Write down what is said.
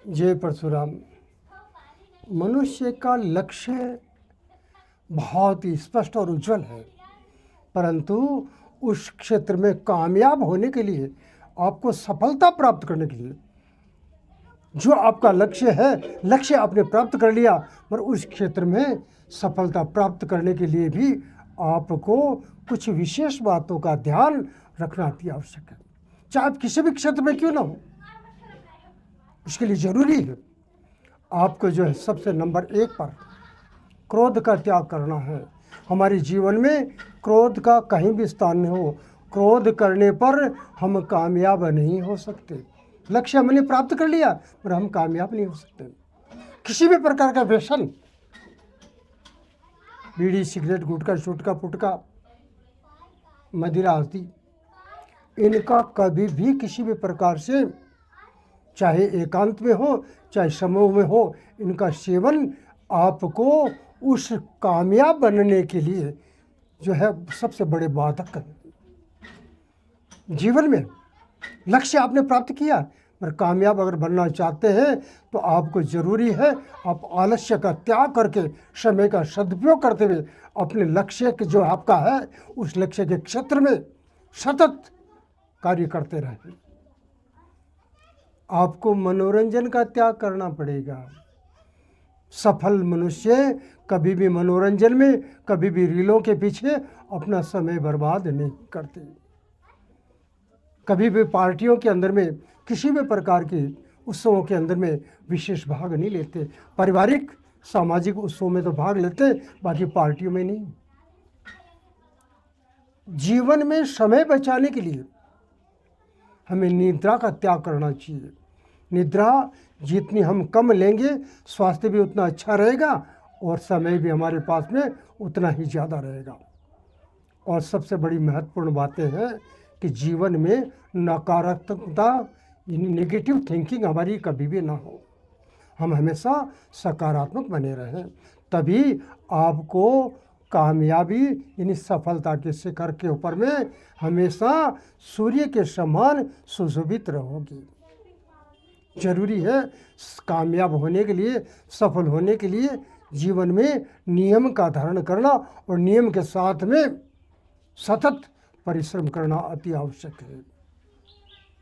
जय परशुराम। मनुष्य का लक्ष्य बहुत ही स्पष्ट और उज्जवल है, परंतु उस क्षेत्र में कामयाब होने के लिए, आपको सफलता प्राप्त करने के लिए, जो आपका लक्ष्य है, लक्ष्य आपने प्राप्त कर लिया, पर उस क्षेत्र में सफलता प्राप्त करने के लिए भी आपको कुछ विशेष बातों का ध्यान रखना अति आवश्यक है। चाहे आप किसी भी क्षेत्र में क्यों ना हो, उसके लिए जरूरी है आपको जो है सबसे नंबर 1 पर क्रोध का त्याग करना है। हमारे जीवन में क्रोध का कहीं भी स्थान नहीं हो। क्रोध करने पर हम कामयाब नहीं हो सकते। लक्ष्य हमने प्राप्त कर लिया, पर हम कामयाब नहीं हो सकते। किसी भी प्रकार का व्यसन, बीड़ी, सिगरेट, गुटखा, छुटका, पुटका, मदिरा आदि, इनका कभी भी किसी भी प्रकार से, चाहे एकांत में हो चाहे समूह में हो, इनका सेवन आपको उस कामयाब बनने के लिए जो है सबसे बड़े बाधक है। जीवन में लक्ष्य आपने प्राप्त किया, पर कामयाब अगर बनना चाहते हैं तो आपको ज़रूरी है आप आलस्य का त्याग करके, समय का सदुपयोग करते हुए अपने लक्ष्य के जो आपका है उस लक्ष्य के क्षेत्र में सतत कार्य करते रहें। आपको मनोरंजन का त्याग करना पड़ेगा। सफल मनुष्य कभी भी मनोरंजन में, कभी भी रीलों के पीछे अपना समय बर्बाद नहीं करते। कभी भी पार्टियों के अंदर में, किसी भी प्रकार के उत्सवों के अंदर में विशेष भाग नहीं लेते। पारिवारिक सामाजिक उत्सवों में तो भाग लेते, बाकी पार्टियों में नहीं। जीवन में समय बचाने के लिए हमें निद्रा का त्याग करना चाहिए। निद्रा जितनी हम कम लेंगे, स्वास्थ्य भी उतना अच्छा रहेगा और समय भी हमारे पास में उतना ही ज़्यादा रहेगा। और सबसे बड़ी महत्वपूर्ण बातें हैं कि जीवन में नकारात्मकता, नेगेटिव थिंकिंग हमारी कभी भी ना हो। हम हमेशा सकारात्मक बने रहें, तभी आपको कामयाबी यानी सफलता के शिखर के ऊपर में हमेशा सूर्य के समान सुशोभित रहोगी। जरूरी है कामयाब होने के लिए, सफल होने के लिए जीवन में नियम का धारण करना और नियम के साथ में सतत परिश्रम करना अति आवश्यक है।